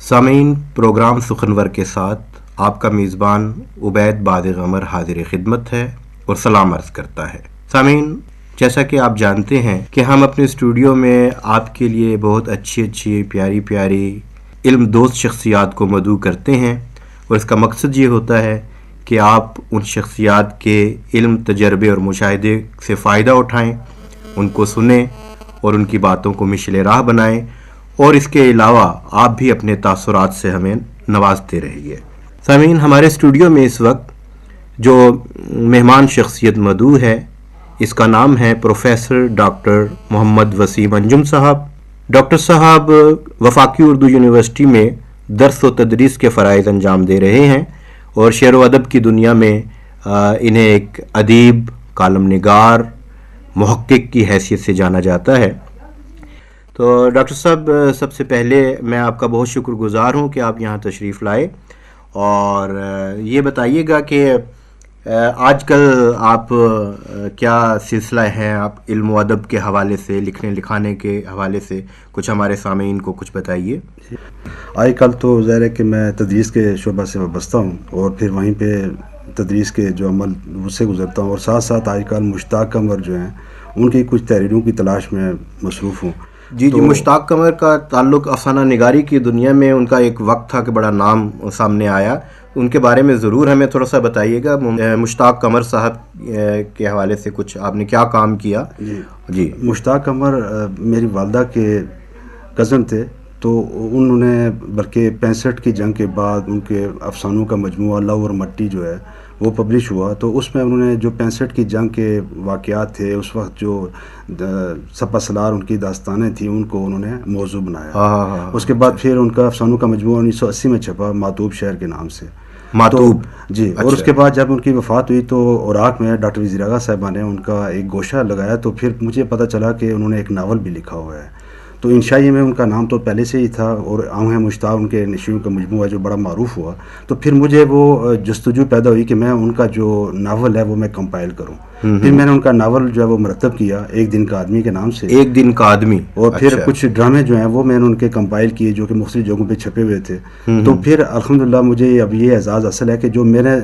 سامعین، پروگرام سخنور کے ساتھ آپ کا میزبان عبید بادغ عمر حاضر خدمت ہے اور سلام عرض کرتا ہے۔ سامعین، جیسا کہ آپ جانتے ہیں کہ ہم اپنے اسٹوڈیو میں آپ کے لیے بہت اچھی پیاری علم دوست شخصیات کو مدعو کرتے ہیں، اور اس کا مقصد یہ ہوتا ہے کہ آپ ان شخصیات کے علم، تجربے اور مشاہدے سے فائدہ اٹھائیں، ان کو سنیں اور ان کی باتوں کو مشعل راہ بنائیں، اور اس کے علاوہ آپ بھی اپنے تاثرات سے ہمیں نوازتے رہیے۔ سامعین، ہمارے اسٹوڈیو میں اس وقت جو مہمان شخصیت مدعو ہے، اس کا نام ہے پروفیسر ڈاکٹر محمد وسیم انجم صاحب۔ ڈاکٹر صاحب وفاقی اردو یونیورسٹی میں درس و تدریس کے فرائض انجام دے رہے ہیں، اور شعر و ادب کی دنیا میں انہیں ایک ادیب، کالم نگار، محقق کی حیثیت سے جانا جاتا ہے۔ تو ڈاکٹر صاحب، سب سے پہلے میں آپ کا بہت شکر گزار ہوں کہ آپ یہاں تشریف لائے، اور یہ بتائیے گا کہ آج کل آپ کیا سلسلہ ہیں، آپ علم و ادب کے حوالے سے، لکھنے لکھانے کے حوالے سے کچھ ہمارے سامعین کو کچھ بتائیے۔ آج کل تو ظاہر ہے کہ میں تدریس کے شعبہ سے وابستہ ہوں، اور پھر وہیں پہ تدریس کے جو عمل اس سے گزرتا ہوں، اور ساتھ ساتھ آج کل مشتاق قمر جو ہیں ان کی کچھ تحریروں کی تلاش میں مصروف ہوں۔ جی، مشتاق قمر کا تعلق افسانہ نگاری کی دنیا میں ان کا ایک وقت تھا کہ بڑا نام سامنے آیا، ان کے بارے میں ضرور ہمیں تھوڑا سا بتائیے گا۔ مشتاق قمر صاحب کے حوالے سے کچھ آپ نے کیا کام کیا؟ جی، مشتاق قمر میری والدہ کے کزن تھے، تو انہوں نے بلکہ 65 کی جنگ کے بعد ان کے افسانوں کا مجموعہ لو اور مٹی جو ہے وہ پبلش ہوا، تو اس میں انہوں نے جو 65 کی جنگ کے واقعات تھے، اس وقت جو سپہ سالار ان کی داستانیں تھیں، ان کو انہوں نے موضوع بنایا۔ اس کے بعد پھر ان کا افسانوں کا مجموعہ 1980 میں چھپا، ماتوب شہر کے نام سے۔ ماتوب، جی، اور اس کے بعد جب ان کی وفات ہوئی تو عراق میں ڈاکٹر وزیر آغا صاحبہ نے ان کا ایک گوشہ لگایا، تو پھر مجھے پتہ چلا کہ انہوں نے ایک ناول بھی لکھا ہوا ہے۔ تو انشائیہ میں ان کا نام تو پہلے سے ہی تھا، اور عام ہے مشتاق ان کے نشریوں کا مجموعہ جو بڑا معروف ہوا، تو پھر مجھے وہ جستجو پیدا ہوئی کہ میں ان کا جو ناول ہے وہ میں کمپائل کروں۔ پھر میں نے ان کا ناول جو ہے وہ مرتب کیا، ایک دن کا آدمی کے نام سے، ایک دن کا آدمی، اور پھر کچھ ڈرامے جو ہیں وہ میں نے ان کے کمپائل کیے جو کہ مختلف جگہوں پہ چھپے ہوئے تھے۔ تو پھر الحمدللہ مجھے اب یہ اعزاز حاصل ہے کہ جو میں نے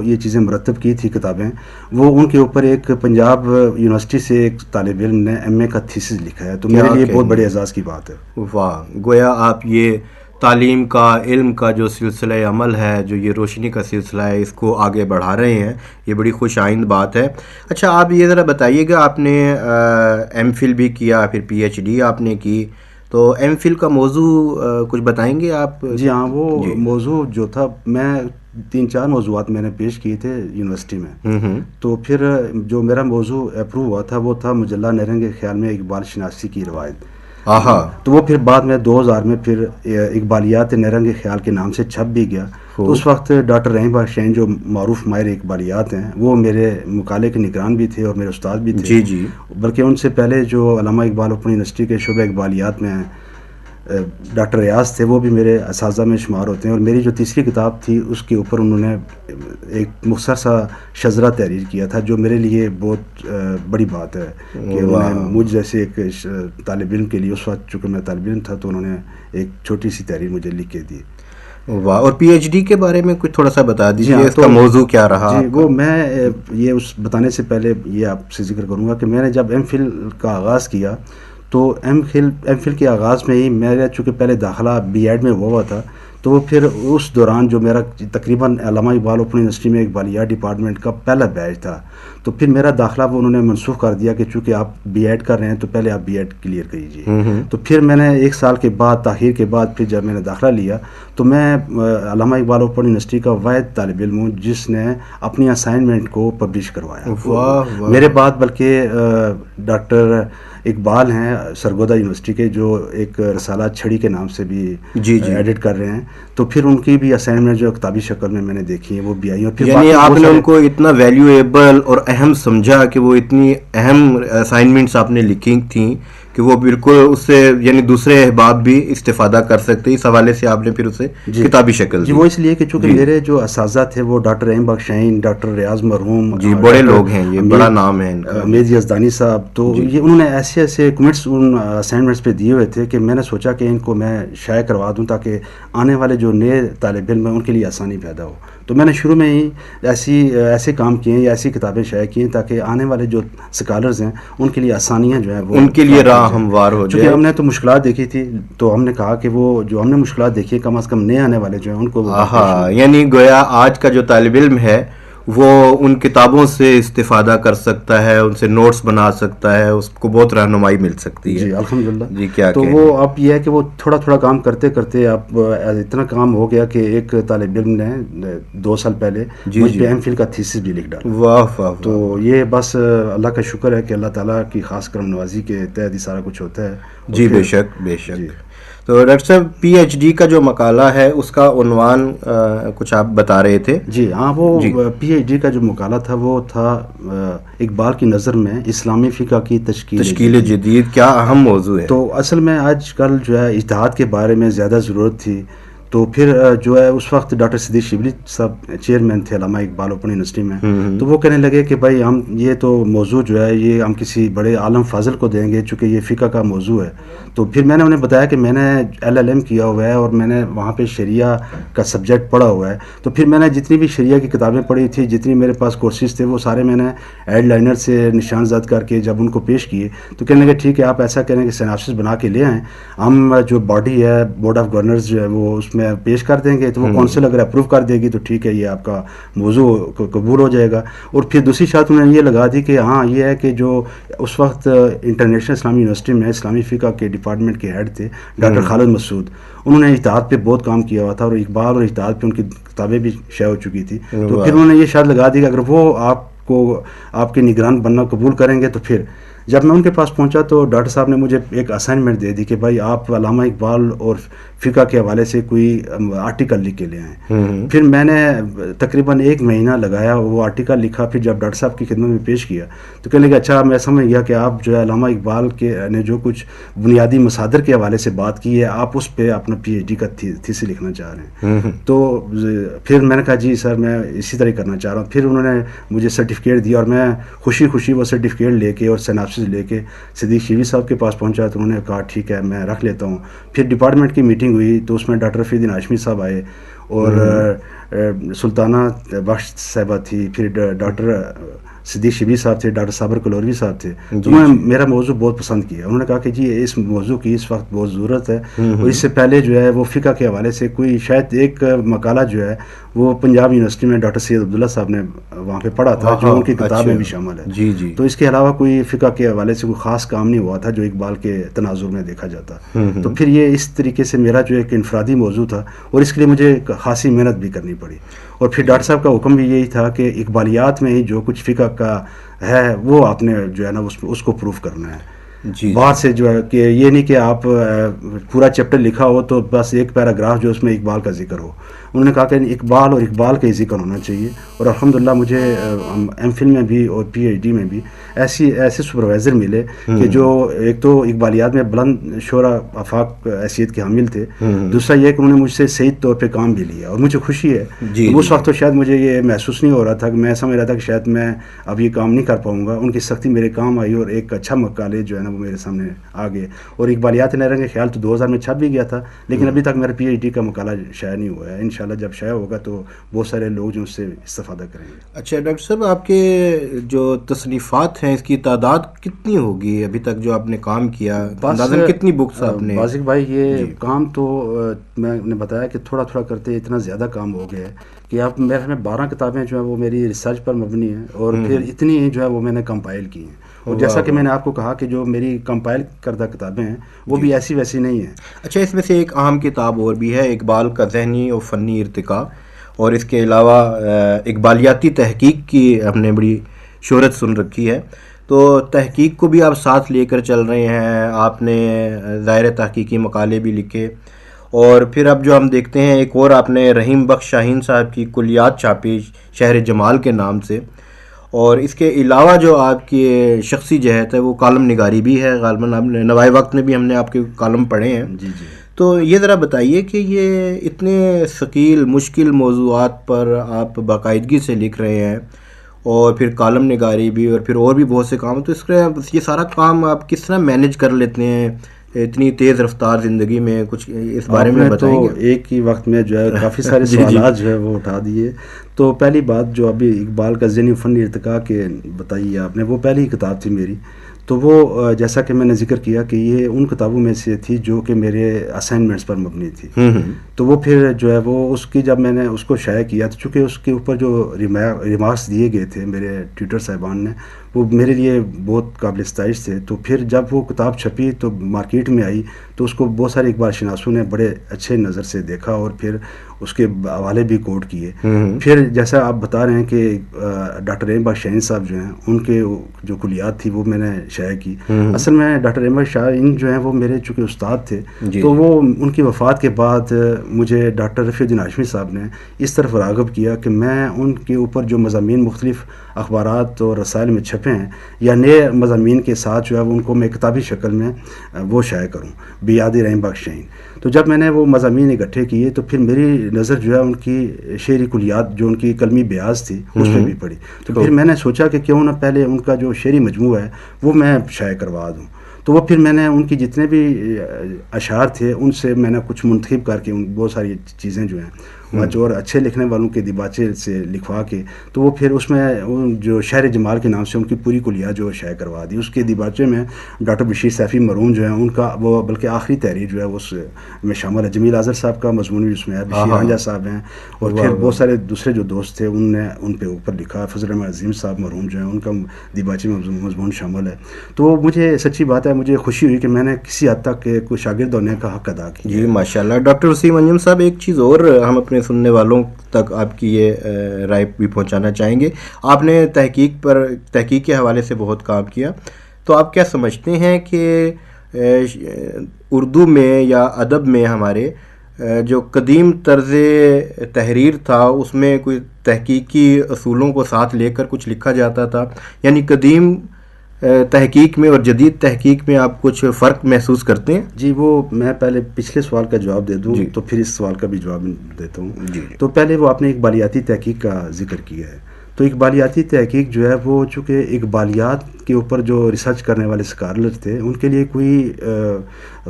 یہ چیزیں مرتب کی تھی کتابیں، وہ ان کے اوپر ایک پنجاب یونیورسٹی سے ایک طالب علم نے ایم اے کا تھیسس لکھا ہے، تو میرے لیے بہت بڑے اعزاز کی بات ہے۔ واہ، گویا آپ یہ تعلیم کا، علم کا جو سلسلہ عمل ہے، جو یہ روشنی کا سلسلہ ہے، اس کو آگے بڑھا رہے ہیں، یہ بڑی خوش آئند بات ہے۔ اچھا، آپ یہ ذرا بتائیے گا، آپ نے ایم فل بھی کیا، پھر پی ایچ ڈی آپ نے کی، تو ایم فل کا موضوع کچھ بتائیں گے آپ؟ جی ہاں، وہ موضوع جو تھا، میں 3-4 موضوعات میں نے پیش کیے تھے یونیورسٹی میں، تو پھر جو میرا موضوع اپروو ہوا تھا وہ تھا مجلہ نیرنگ خیال میں اقبال شناسی کی روایت۔ تو وہ پھر بعد میں 2000 میں پھر اقبالیات نیرنگ خیال کے نام سے چھپ بھی گیا۔ تو اس وقت ڈاکٹر رحیم بخش جو معروف ماہر اقبالیات ہیں، وہ میرے مقالے کے نگران بھی تھے اور میرے استاد بھی تھے۔ جی، بلکہ ان سے پہلے جو علامہ اقبال اوپن یونیورسٹی کے شعبہ اقبالیات میں ڈاکٹر ریاض تھے، وہ بھی میرے اساتذہ میں شمار ہوتے ہیں، اور میری جو تیسری کتاب تھی اس کے اوپر انہوں نے ایک مختصر سا شذرہ تحریر کیا تھا، جو میرے لیے بہت بڑی بات ہے کہ انہوں نے مجھ جیسے ایک طالب علم کے لیے، اس وقت چونکہ میں طالب علم تھا، تو انہوں نے ایک چھوٹی سی تحریر مجھے لکھ کے دی۔ واہ، اور پی ایچ ڈی کے بارے میں کچھ تھوڑا سا بتا دیجیے، اس کا موضوع کیا رہا؟ جی، وہ میں یہ اس بتانے سے پہلے یہ آپ سے ذکر کروں گا کہ میں نے جب ایم فل کا آغاز کیا، تو ایم فل کے آغاز میں ہی میرا چونکہ پہلے داخلہ بی ایڈ میں ہوا تھا، تو وہ پھر اس دوران جو میرا تقریباً علامہ اقبال اوپن یونیورسٹی میں اقبالیات ڈپارٹمنٹ کا پہلا بیچ تھا، تو پھر میرا داخلہ وہ انہوں نے منسوخ کر دیا کہ چونکہ آپ بی ایڈ کر رہے ہیں تو پہلے آپ بی ایڈ کلیئر کیجیے۔ تو پھر میں نے 1 سال کے بعد تاخیر کے بعد پھر جب میں نے داخلہ لیا، تو میں علامہ اقبال اوپن یونیورسٹی کا واحد طالب علم ہوں جس نے اپنی اسائنمنٹ کو پبلش کروایا۔ میرے بعد بلکہ ڈاکٹر اقبال ہیں سرگودا یونیورسٹی کے، جو ایک رسالہ چھڑی کے نام سے بھی ایڈٹ کر رہے ہیں، تو پھر ان کی بھی اسائنمنٹ جو کتابی شکل میں نے دیکھی ہے وہ بھی آئی، اور پھر یعنی آپ نے ان کو اتنا ویلیویبل اور اہم سمجھا کہ وہ اتنی اہم اسائنمنٹس آپ نے لکھی تھیں کہ کہ وہ بالکل اس سے یعنی دوسرے احباب بھی استفادہ کر سکتے. اس حوالے سے آپ نے پھر اسے کتابی شکل جی. وہ اس لیے کہ چونکہ میرے جو اساتذہ تھے وہ ڈاکٹر احم بخش شاہین, ڈاکٹر ریاض مرحوم, جی بڑے لوگ ہیں, یہ بڑا نام ہے ان کا, امید یزدانی صاحب, تو یہ انہوں نے ایسے ایسے کمنٹس ان اسائنمنٹس پہ دیے ہوئے تھے کہ میں نے سوچا کہ ان کو میں شائع کروا دوں تاکہ آنے والے جو نئے طالب علم ہیں ان کے لیے آسانی پیدا ہو. تو میں نے شروع میں ہی ایسے کام کیے ہیں یا ایسی کتابیں شائع کی ہیں تاکہ آنے والے جو اسکالرز ہیں ان کے لیے آسانیاں جو ہیں وہ ان کے لیے راہ ہموار ہو جائے. چونکہ ہم نے تو مشکلات دیکھی تھی تو ہم نے کہا کہ وہ جو ہم نے مشکلات دیکھی ہیں کم از کم نئے آنے والے جو ہیں ان کو, یعنی گویا آج کا جو طالب علم ہے وہ ان کتابوں سے استفادہ کر سکتا ہے, ان سے نوٹس بنا سکتا ہے, اس کو بہت رہنمائی مل سکتی ہے. جی الحمدللہ. جی کیا تو وہ اب یہ ہے کہ وہ تھوڑا تھوڑا کام کرتے کرتے اب اتنا کام ہو گیا کہ ایک طالب علم نے 2 سال پہلے مجھ پہ ایم فل کا تھیسس بھی لکھ ڈالا. واہ واہ. تو یہ بس اللہ کا شکر ہے کہ اللہ تعالیٰ کی خاص کرم نوازی کے تحت ہی سارا کچھ ہوتا ہے. جی بے شک بے شک. تو ڈاکٹر صاحب پی ایچ ڈی کا جو مقالہ ہے اس کا عنوان کچھ آپ بتا رہے تھے. جی ہاں, وہ پی ایچ ڈی کا جو مقالہ تھا وہ تھا اقبال کی نظر میں اسلامی فقہ کی تشکیل جدید, کیا اہم موضوع ہے. تو اصل میں آج کل جو ہے اجتہاد کے بارے میں زیادہ ضرورت تھی. تو پھر جو ہے اس وقت ڈاکٹر صدیق شبلی صاحب چیئرمین تھے علامہ اقبال اوپن یونیورسٹی میں, تو وہ کہنے لگے کہ بھائی ہم یہ تو موضوع جو ہے یہ ہم کسی بڑے عالم فاضل کو دیں گے چونکہ یہ فقہ کا موضوع ہے. تو پھر میں نے انہیں بتایا کہ میں نے LLM کیا ہوا ہے اور میں نے وہاں پہ شریعہ کا سبجیکٹ پڑھا ہوا ہے. تو پھر میں نے جتنی بھی شریعہ کی کتابیں پڑھی تھی, جتنی میرے پاس کورسز تھے, وہ سارے میں نے ایڈ لائنر سے نشان زد کر کے جب ان کو پیش کیے تو کہنے لگے ٹھیک ہے آپ ایسا کریں کہ سیناپسس بنا کے لے آئیں, ہم جو باڈی ہے بورڈ آف گورنرز جو ہے وہ اس میں پیش کر دیں گے, تو وہ کونسل اگر اپروو کر دے گی تو ٹھیک ہے یہ آپ کا موضوع قبول ہو جائے گا. اور پھر دوسری شرط انہوں نے یہ لگا دی کہ ہاں یہ ہے کہ جو اس وقت انٹرنیشنل اسلامی یونیورسٹی میں اسلامی فقہ کے ڈپارٹمنٹ کے ہیڈ تھے ڈاکٹر خالد مسعود, انہوں نے اجتہاد پہ بہت کام کیا ہوا تھا اور اقبال اور اجتہاد پہ ان کی کتابیں بھی شائع ہو چکی تھی. تو پھر انہوں نے یہ شرط لگا دی کہ اگر وہ آپ کے نگران بننا قبول کریں گے تو پھر جب میں ان کے پاس پہنچا تو ڈاکٹر صاحب نے مجھے ایک اسائنمنٹ دے دی کہ بھائی آپ علامہ اقبال اور فقہ کے حوالے سے کوئی آرٹیکل لکھ کے لے آئیں. پھر میں نے تقریباً 1 مہینہ لگایا, وہ آرٹیکل لکھا. پھر جب ڈاکٹر صاحب کی خدمت میں پیش کیا تو کہنے لگا اچھا میں سمجھ گیا کہ آپ جو ہے علامہ اقبال کے نے جو کچھ بنیادی مصادر کے حوالے سے بات کی ہے آپ اس پہ اپنا پی ایچ ڈی کا تھیسس لکھنا چاہ رہے ہیں. تو پھر میں نے کہا جی سر میں اسی طرح کرنا چاہ رہا ہوں. پھر انہوں نے مجھے سرٹیفکیٹ دیا اور میں خوشی وہ سرٹیفکیٹ لے کے اور سیناپسس لے کے صدیق شبلی صاحب کے پاس پہنچا. تو انہوں نے کہا ٹھیک ہے میں رکھ لیتا ہوں. پھر ڈپارٹمنٹ کی میٹنگ ہوئی تو اس میں ڈاکٹر رفیع الدین ہاشمی صاحب آئے اور سلطانہ بخش صاحبہ تھی, پھر ڈاکٹر صدیق شبلی صاحب تھے, ڈاکٹر صابر کلوروی صاحب تھے. تو انہوں نے میرا موضوع بہت پسند کیا. انہوں نے کہا کہ جی اس موضوع کی اس وقت بہت ضرورت ہے, اور اس سے پہلے جو ہے وہ فقہ کے حوالے سے کوئی شاید ایک مقالہ جو ہے وہ پنجاب یونیورسٹی میں ڈاکٹر سید عبداللہ صاحب نے وہاں پہ پڑھا تھا جو ان کی کتاب میں بھی شامل ہے. جی جی. تو اس کے علاوہ کوئی فقہ کے حوالے سے کوئی خاص کام نہیں ہوا تھا جو اقبال کے تناظر میں دیکھا جاتا. تو پھر یہ اس طریقے سے میرا جو ایک انفرادی موضوع تھا اور اس کے لیے مجھے خاصی محنت بھی کرنی پڑی. اور پھر ڈاکٹر صاحب کا حکم بھی یہی تھا کہ اقبالیات میں ہی جو کچھ فقہ کا ہے وہ آپ نے جو ہے نا اس کو پروف کرنا ہے. باہر سے جو ہے کہ یہ نہیں کہ آپ پورا چیپٹر لکھا ہو تو بس ایک پیراگراف جو اس میں اقبال کا ذکر ہو. انہوں نے کہا کہ اقبال اور اقبال کا ہی ذکر ہونا چاہیے. اور الحمدللہ مجھے ایم فل میں بھی اور پی ایچ ڈی میں بھی ایسے سپروائزر ملے کہ جو ایک تو اقبالیات میں بلند شعرا آفاق حیثیت کے حامل تھے, دوسرا یہ کہ انہوں نے مجھ سے صحیح طور پہ کام بھی لیا اور مجھے خوشی ہے. اس وقت تو شاید مجھے یہ محسوس نہیں ہو رہا تھا کہ میں سمجھ رہا تھا کہ شاید میں اب یہ کام نہیں کر پاؤں گا. ان کی سختی میرے کام آئی اور ایک اچھا مقالے جو ہے نا وہ میرے سامنے آ گئے. اور اقبالیات نہرنگ خیال تو 2000 میں چھپ بھی گیا تھا, لیکن ابھی تک میرا پی ایچ ڈی کا مقالہ شائع نہیں ہوا ہے. انشاءاللہ جب شائع ہوگا تو بہت سارے لوگ جو اس سے استفادہ کریں گے. اچھا ڈاکٹر صاحب آپ کے جو تصنیفات ہیں اس کی تعداد کتنی ہوگی ابھی تک جو آپ نے کام کیا؟ اندازاً کتنی بکس آپ نے؟ باسق بھائی یہ کام تو میں نے بتایا کہ تھوڑا تھوڑا کرتے اتنا زیادہ کام ہو گیا ہے کہ اب میرے میں 12 کتابیں جو ہیں وہ میری ریسرچ پر مبنی ہیں اور پھر اتنی جو ہے وہ میں نے کمپائل کی ہیں. اور جیسا کہ میں نے آپ کو کہا کہ جو میری کمپائل کردہ کتابیں ہیں وہ بھی ایسی ویسی نہیں ہیں. اچھا اس میں سے ایک اہم کتاب اور بھی ہے اقبال کا ذہنی اور فنی ارتقاء, اور اس کے علاوہ اقبالیاتی تحقیق کی ہم نے بڑی شہرت سن رکھی ہے. تو تحقیق کو بھی آپ ساتھ لے کر چل رہے ہیں, آپ نے ظاہر تحقیقی مقالے بھی لکھے, اور پھر اب جو ہم دیکھتے ہیں ایک اور آپ نے رحیم بخش شاہین صاحب کی کلیات چھاپی شہر جمال کے نام سے, اور اس کے علاوہ جو آپ کی شخصی جہت ہے وہ کالم نگاری بھی ہے. غالباً آپ نے نوائے وقت میں بھی ہم نے آپ کے کالم پڑھے ہیں. جی جی. تو یہ ذرا بتائیے کہ یہ اتنے ثقیل مشکل موضوعات پر آپ باقاعدگی سے لکھ رہے ہیں اور پھر کالم نگاری بھی اور پھر اور بھی بہت سے کام, تو اس کا یہ سارا کام آپ کس طرح مینیج کر لیتے ہیں اتنی تیز رفتار زندگی میں؟ کچھ اس بارے میں بتائیں گے. تو ایک ہی وقت میں جو ہے کافی سارے جی سوالات جو ہے وہ اٹھا دیے. تو پہلی بات جو ابھی اقبال کا ذہنی فن ارتقاء کے بتائی آپ نے, وہ پہلی کتاب تھی میری. تو وہ جیسا کہ میں نے ذکر کیا کہ یہ ان کتابوں میں سے تھی جو کہ میرے اسائنمنٹس پر مبنی تھی. تو وہ پھر جو ہے وہ اس کی جب میں نے اس کو شائع کیا تو چونکہ اس کے اوپر جو ریمارکس دیے گئے تھے میرے ٹیوٹر صاحبان نے, وہ میرے لیے بہت قابل ستائش تھے. تو پھر جب وہ کتاب چھپی تو مارکیٹ میں آئی تو اس کو بہت سارے اقبال شناسوں نے بڑے اچھے نظر سے دیکھا اور پھر اس کے حوالے بھی کوٹ کیے. پھر جیسا آپ بتا رہے ہیں کہ ڈاکٹر احمد شاہین صاحب جو ہیں ان کے جو کلیات تھی وہ میں نے شائع کی. اصل میں ڈاکٹر احمد شاہین جو ہیں وہ میرے چونکہ استاد تھے, تو وہ ان کی وفات کے بعد مجھے ڈاکٹر رفیع الدین ہاشمی صاحب نے اس طرف راغب کیا کہ میں ان کے اوپر جو مضامین مختلف اخبارات اور رسائل میں چھپے ہیں یا نئے مضامین کے ساتھ جو ہے ان کو میں کتابی شکل میں وہ شائع کروں بیاد رحیم بخش شاہین. تو جب میں نے وہ مضامین اکٹھے کیے تو پھر میری نظر جو ہے ان کی شعری کلیات جو ان کی قلمی بیاض تھی اس پہ بھی پڑی. تو پھر میں نے سوچا کہ کیوں نہ پہلے ان کا جو شعری مجموعہ ہے وہ میں شائع کروا دوں. تو وہ پھر میں نے ان کی جتنے بھی اشعار تھے ان سے میں نے کچھ منتخب کر کے بہت ساری چیزیں جو ہیں اور اچھے لکھنے والوں کے دیباچے سے لکھوا کے, تو وہ پھر اس میں جو شہر جمال کے نام سے ان کی پوری کلیات جو شائع کروا دی. اس کے دیباچے میں ڈاکٹر بشیر سیفی مرحوم جو ہیں ان کا وہ بلکہ آخری تحریر جو ہے اس میں شامل ہے. جمیل آذر صاحب کا مضمون بھی اس میں ہے, بشیر ہانجا صاحب ہیں, اور پھر بہت سارے دوسرے جو دوست تھے ان نے ان پہ اوپر لکھا. فضل احمد عظیم صاحب مرحوم جو ہیں ان کا دیباچے میں مضمون شامل ہے. تو مجھے سچی بات ہے, مجھے خوشی ہوئی کہ میں نے کسی حد تک کوئی شاگرد ہونے کا حق ادا کیا. جی ماشاء اللہ. ڈاکٹر وسیم انجم صاحب, ایک چیز اور ہم اپنے سننے والوں تک آپ کی یہ رائے بھی پہنچانا چاہیں گے. آپ نے تحقیق کے حوالے سے بہت کام کیا, تو آپ کیا سمجھتے ہیں کہ اردو میں یا ادب میں ہمارے جو قدیم طرز تحریر تھا اس میں کوئی تحقیقی اصولوں کو ساتھ لے کر کچھ لکھا جاتا تھا؟ یعنی قدیم تحقیق میں اور جدید تحقیق میں آپ کچھ فرق محسوس کرتے ہیں؟ جی, وہ میں پہلے پچھلے سوال کا جواب دے دوں تو پھر اس سوال کا بھی جواب دیتا ہوں. تو پہلے وہ آپ نے اقبالیاتی تحقیق کا ذکر کیا ہے. تو اقبالیاتی تحقیق جو ہے وہ چونکہ اقبالیات کے اوپر جو ریسرچ کرنے والے اسکالر تھے ان کے لیے کوئی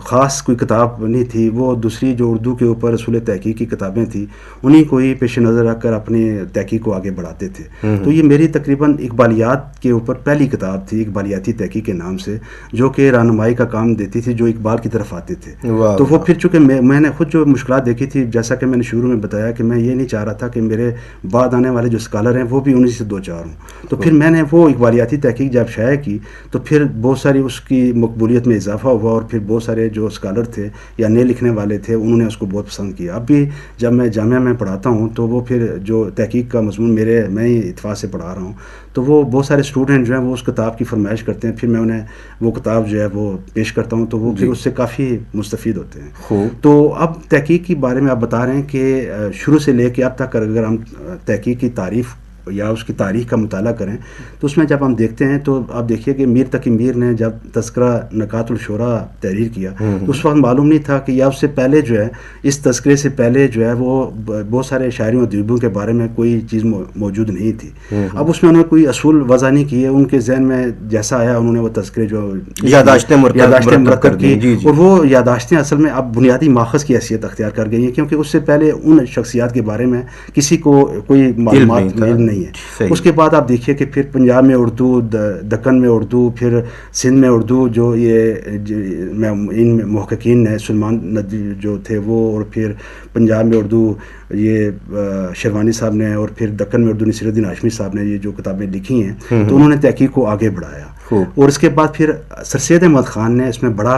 خاص کوئی کتاب نہیں تھی. وہ دوسری جو اردو کے اوپر اصول تحقیق کی کتابیں تھیں انہیں کو ہی پیش نظر رکھ کر اپنی تحقیق کو آگے بڑھاتے تھے. تو یہ میری تقریباً اقبالیات کے اوپر پہلی کتاب تھی اقبالیاتی تحقیق کے نام سے, جو کہ رہنمائی کا کام دیتی تھی جو اقبال کی طرف آتے تھے. تو وہ پھر چونکہ میں نے خود جو مشکلات دیکھی تھی, جیسا کہ میں نے شروع میں بتایا کہ میں یہ نہیں چاہ رہا تھا کہ میرے بعد آنے والے جو اسکالر ہیں وہ بھی انہیں سے دو چار ہوں. تو پھر میں نے وہ اقبالیاتی تحقیق جب شائع کی تو پھر بہت ساری اس کی مقبولیت میں اضافہ ہوا, اور پھر بہت سارے جو اسکالر تھے یا نئے لکھنے والے تھے انہوں نے اس کو بہت پسند کیا. اب بھی جب میں جامعہ میں پڑھاتا ہوں تو وہ پھر جو تحقیق کا مضمون میں ہی اتفاق سے پڑھا رہا ہوں, تو وہ بہت سارے اسٹوڈنٹ جو ہیں وہ اس کتاب کی فرمائش کرتے ہیں, پھر میں انہیں وہ کتاب جو ہے وہ پیش کرتا ہوں تو وہ پھر اس سے کافی مستفید ہوتے ہیں. تو اب تحقیق کے بارے میں آپ بتا رہے ہیں کہ شروع سے لے کے اب تک اگر ہم تحقیق کی تعریف یا اس کی تاریخ کا مطالعہ کریں تو اس میں جب ہم دیکھتے ہیں تو آپ دیکھیے کہ میر تقی میر نے جب تذکرہ نکات الشورا تحریر کیا تو اس وقت معلوم نہیں تھا کہ یا اس سے پہلے جو ہے اس تذکرے سے پہلے جو ہے وہ بہت سارے شاعریوں ادیبوں کے بارے میں کوئی چیز موجود نہیں تھی. اب اس میں انہوں نے کوئی اصول وضع نہیں کیے, ان کے ذہن میں جیسا آیا انہوں نے وہ تذکرے جو یادداشتیں مرتب کی, اور وہ یادداشتیں اصل میں اب بنیادی ماخذ کی حیثیت اختیار کر گئی ہیں, کیونکہ اس سے پہلے ان شخصیات کے بارے میں کسی کو کوئی معلومات نہیں ہے. اس کے بعد آپ دیکھیے کہ پھر پنجاب میں اردو, دکن میں اردو, پھر سندھ میں اردو, جو یہ ان محققین نے سلمان ندوی جو تھے وہ, اور پھر پنجاب میں اردو یہ شیروانی صاحب نے, اور پھر دکن میں اردو نصیر الدین ہاشمی صاحب نے یہ جو کتابیں لکھی ہیں تو انہوں نے تحقیق کو آگے بڑھایا. اور اس کے بعد پھر سر سید احمد خان نے اس میں بڑا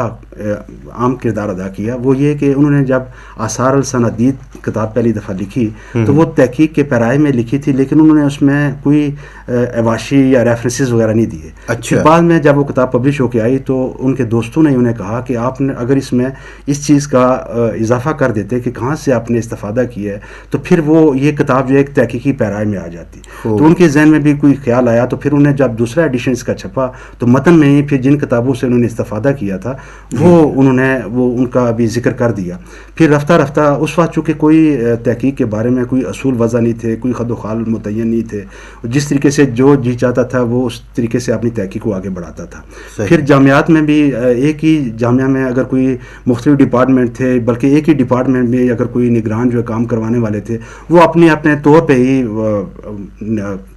عام کردار ادا کیا. وہ یہ کہ انہوں نے جب آثار السنادید کتاب پہلی دفعہ لکھی تو وہ تحقیق کے پیرائے میں لکھی تھی، لیکن انہوں نے اس میں کوئی عواشی یا ریفرنسز وغیرہ نہیں دیے. اچھا. بعد میں جب وہ کتاب پبلش ہو کے آئی تو ان کے دوستوں نے انہیں کہا کہ آپ نے اگر اس میں اس چیز کا اضافہ کر دیتے کہ کہاں سے آپ نے استفادہ کیا ہے تو پھر وہ یہ کتاب جو ایک تحقیقی پیرائے میں آ جاتی. تو ان کے ذہن میں بھی کوئی خیال آیا، تو پھر انہیں جب دوسرا ایڈیشن اس کا چھپا تو متن میں ہی پھر جن کتابوں سے انہوں نے استفادہ کیا تھا وہ انہوں نے ان کا بھی ذکر کر دیا. پھر رفتہ رفتہ اس وقت چونکہ کوئی تحقیق کے بارے میں کوئی اصول وضع نہیں تھے، کوئی خد و خال متعین نہیں تھے، جس طریقے سے جو جی چاہتا تھا وہ اس طریقے سے اپنی تحقیق کو آگے بڑھاتا تھا. پھر جامعات میں بھی ایک ہی جامعہ میں اگر کوئی مختلف ڈپارٹمنٹ تھے، بلکہ ایک ہی ڈپارٹمنٹ میں اگر کوئی نگران جو کام کروانے والے تھے وہ اپنے طور پہ ہی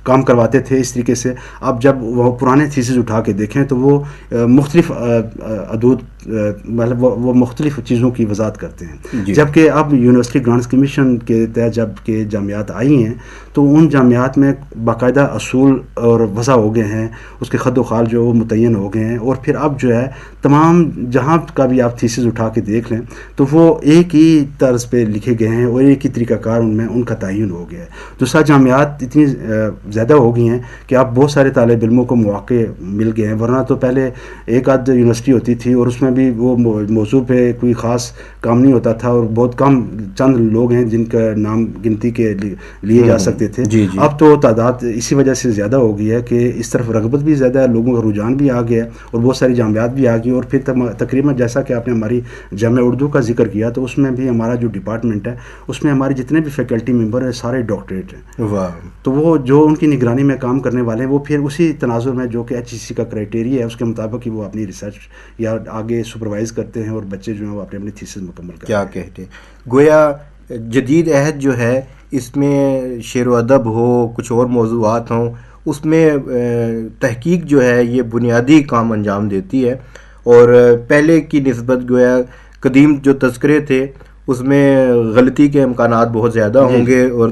کام کرواتے تھے اس طریقے سے. اب جب وہ پرانے تھیسز اٹھا کے دیکھیں تو وہ مختلف حدود مطلب وہ مختلف چیزوں کی وضاحت کرتے ہیں. جبکہ اب یونیورسٹی گرانٹس کمیشن کے تحت جب کہ جامعات آئی ہیں تو ان جامعات میں باقاعدہ اصول اور وضع ہو گئے ہیں، اس کے خد و خال جو متعین ہو گئے ہیں، اور پھر اب جو ہے تمام جہاں کا بھی آپ تھیسز اٹھا کے دیکھ لیں تو وہ ایک ہی طرز پہ لکھے گئے ہیں اور ایک ہی طریقہ کار ان کا تعین ہو گیا ہے. دوسرا جامعات اتنی زیادہ ہو گئی ہیں کہ اب بہت سارے طالب علموں کو مواقع مل گئے ہیں، ورنہ تو پہلے ایک آدھ یونیورسٹی ہوتی تھی اور اس میں بھی وہ موضوع پہ کوئی خاص کام نہیں ہوتا تھا اور بہت کم چند لوگ ہیں جن کا نام گنتی کے لیے جا سکتے تھے. اب تو تعداد اسی وجہ سے زیادہ ہو گئی ہے کہ اس طرف رغبت بھی زیادہ ہے، لوگوں کا رجحان بھی آ گیا ہے اور بہت ساری جامعات بھی آ گئی. اور پھر تقریباً جیسا کہ آپ نے ہماری جامعہ اردو کا ذکر کیا تو اس میں بھی ہمارا جو ڈپارٹمنٹ ہے اس میں ہمارے جتنے بھی فیکلٹی ممبر ہیں سارے ڈاکٹریٹ ہیں. تو وہ جو ان کی نگرانی میں کام کرنے والے ہیں وہ پھر اسی تناظر میں جو کہ HEC کا کرائٹیریا ہے اس کے مطابق ہی وہ اپنی ریسرچ یا آگے سپروائز کرتے ہیں اور بچے جو ہیں وہ اپنی تھیسز مکمل کرتے ہیں. کیا کہتے ہیں گویا جدید عہد جو ہے اس میں شعر و ادب ہو، کچھ اور موضوعات ہوں، اس میں تحقیق جو ہے یہ بنیادی کام انجام دیتی ہے. اور پہلے کی نسبت گویا قدیم جو تذکرے تھے اس میں غلطی کے امکانات بہت زیادہ ہوں گے اور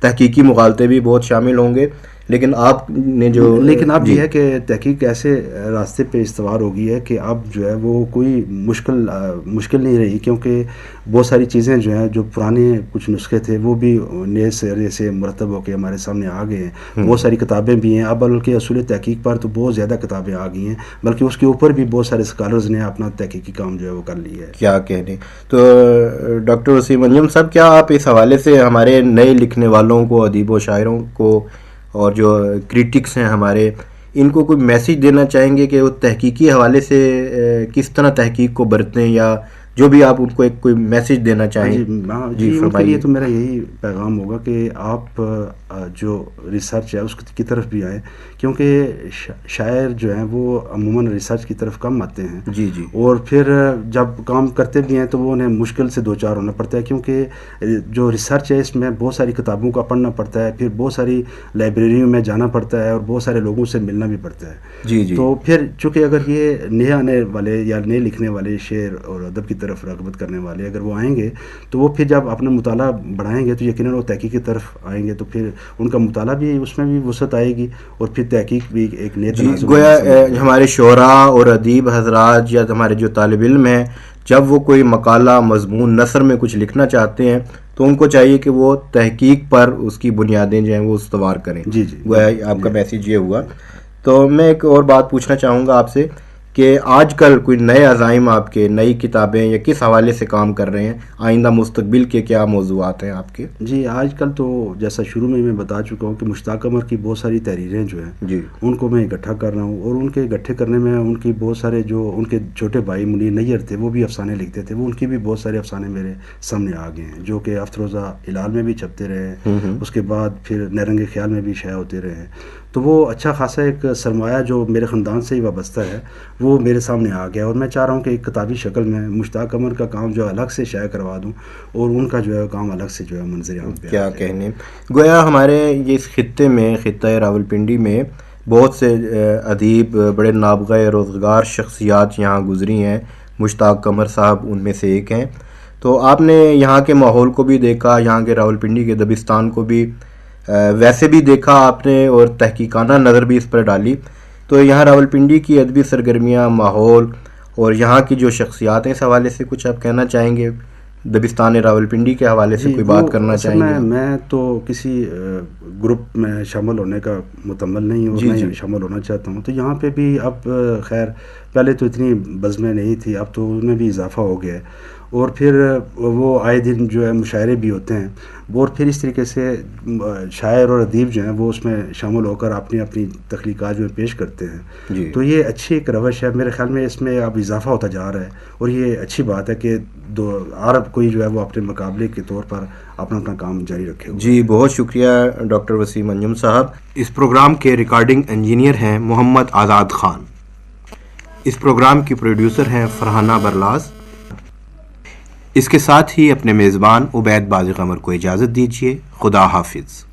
تحقیقی مغالطے بھی بہت شامل ہوں گے. لیکن آپ نے لیکن اب یہ ہے کہ تحقیق ایسے راستے پہ استوار ہو گئی ہے کہ اب جو ہے وہ کوئی مشکل نہیں رہی، کیونکہ بہت ساری چیزیں جو ہیں جو پرانے کچھ نسخے تھے وہ بھی نئے سرے سے مرتب ہو کے ہمارے سامنے آ گئے ہیں. بہت ساری کتابیں بھی ہیں اب، بلکہ اصول تحقیق پر تو بہت زیادہ کتابیں آ گئی ہیں، بلکہ اس کے اوپر بھی بہت سارے اسکالرز نے اپنا تحقیقی کام جو ہے وہ کر لیا ہے. کیا کہنے. تو ڈاکٹر وسیم انجم صاحب، کیا آپ اس حوالے سے ہمارے نئے لکھنے والوں کو، ادیب و شاعروں کو اور جو کریٹکس ہیں ہمارے، ان کو کوئی میسیج دینا چاہیں گے کہ وہ تحقیقی حوالے سے کس طرح تحقیق کو برتیں، یا جو بھی آپ ان کو ایک کوئی میسیج دینا چاہیں؟ جی ان کے لیے تو میرا یہی پیغام ہوگا کہ آپ جو ریسرچ ہے اس کی طرف بھی آئیں، کیونکہ شاعر جو ہیں وہ عموماً ریسرچ کی طرف کم آتے ہیں. جی اور پھر جب کام کرتے بھی ہیں تو وہ انہیں مشکل سے دو چار ہونا پڑتا ہے، کیونکہ جو ریسرچ ہے اس میں بہت ساری کتابوں کا پڑھنا پڑتا ہے، پھر بہت ساری لائبریریوں میں جانا پڑتا ہے اور بہت سارے لوگوں سے ملنا بھی پڑتا ہے. تو پھر چونکہ اگر یہ نئے آنے والے یا نئے لکھنے والے شعر اور ادب کی طرف رغبت کرنے والے اگر وہ آئیں گے تو وہ پھر جب اپنا مطالعہ بڑھائیں گے تو یقیناً وہ تحقیق کی طرف آئیں گے، تو پھر ان کا مطالعہ بھی اس میں بھی وسعت آئے گی اور پھر تحقیق بھی ایک نئے تناظر. گویا ہمارے شعراء اور ادیب حضرات یا ہمارے جو طالب علم ہیں جب وہ کوئی مقالہ، مضمون، نثر میں کچھ لکھنا چاہتے ہیں تو ان کو چاہیے کہ وہ تحقیق پر اس کی بنیادیں جو ہیں وہ استوار کریں. گویا آپ کا میسیج یہ ہوا. تو میں ایک اور بات پوچھنا چاہوں گا آپ سے کہ آج کل کوئی نئے عزائم آپ کے، نئی کتابیں یا کس حوالے سے کام کر رہے ہیں؟ آئندہ مستقبل کے کیا موضوعات ہیں آپ کے؟ جی آج کل تو جیسا شروع میں بتا چکا ہوں کہ مشتاق قمر کی بہت ساری تحریریں جو ہیں ان کو میں اکٹھا کر رہا ہوں، اور ان کے اکٹھے کرنے میں ان کی بہت سارے جو ان کے چھوٹے بھائی منیر نیر تھے وہ بھی افسانے لکھتے تھے، وہ ان کی بھی بہت سارے افسانے میرے سامنے آ گئے ہیں جو کہ افروزہ ہلال میں بھی چھپتے رہے ہیں، اس کے بعد پھر نیرنگ خیال میں بھی شائع ہوتے رہے ہیں. تو وہ اچھا خاصا ایک سرمایہ جو میرے خاندان سے ہی وابستہ ہے وہ میرے سامنے آ گیا، اور میں چاہ رہا ہوں کہ ایک کتابی شکل میں مشتاق قمر کا کام جو الگ سے شائع کروا دوں اور ان کا جو ہے کام الگ سے جو ہے منظر عام پہ. کیا کہنے. گویا ہمارے یہ اس خطے میں، خطہ راولپنڈی میں بہت سے ادیب، بڑے نابغہ روزگار شخصیات یہاں گزری ہیں. مشتاق قمر صاحب ان میں سے ایک ہیں. تو آپ نے یہاں کے ماحول کو بھی دیکھا، یہاں کے راولپنڈی کے دبستان کو بھی ویسے بھی دیکھا آپ نے، اور تحقیقانہ نظر بھی اس پر ڈالی تو یہاں راولپنڈی کی ادبی سرگرمیاں، ماحول اور یہاں کی جو شخصیات ہیں، اس حوالے سے کچھ آپ کہنا چاہیں گے؟ دبستان راولپنڈی کے حوالے سے کوئی بات کرنا چاہیں گے؟ میں تو کسی گروپ میں شامل ہونے کا متمل نہیں ہوں، میں شامل ہونا چاہتا ہوں. تو یہاں پہ بھی اب خیر پہلے تو اتنی بزمیں نہیں تھی، اب تو ان میں بھی اضافہ ہو گیا ہے. اور پھر وہ آئے دن جو ہے مشاعرے بھی ہوتے ہیں، اور پھر اس طریقے سے شاعر اور ادیب جو ہیں وہ اس میں شامل ہو کر اپنی اپنی تخلیقات جو پیش کرتے ہیں. تو یہ اچھی ایک روش ہے، میرے خیال میں اس میں اب اضافہ ہوتا جا رہا ہے، اور یہ اچھی بات ہے کہ ہر کوئی جو ہے وہ اپنے مقابلے کے طور پر اپنا اپنا کام جاری رکھے ہوئے. جی بہت شکریہ ڈاکٹر وسیم انجم صاحب. اس پروگرام کے ریکارڈنگ انجینئر ہیں محمد آزاد خان. اس پروگرام کی پروڈیوسر ہیں فرحانہ برلاس. اس کے ساتھ ہی اپنے میزبان عبید بازی قمر کو اجازت دیجیے. خدا حافظ.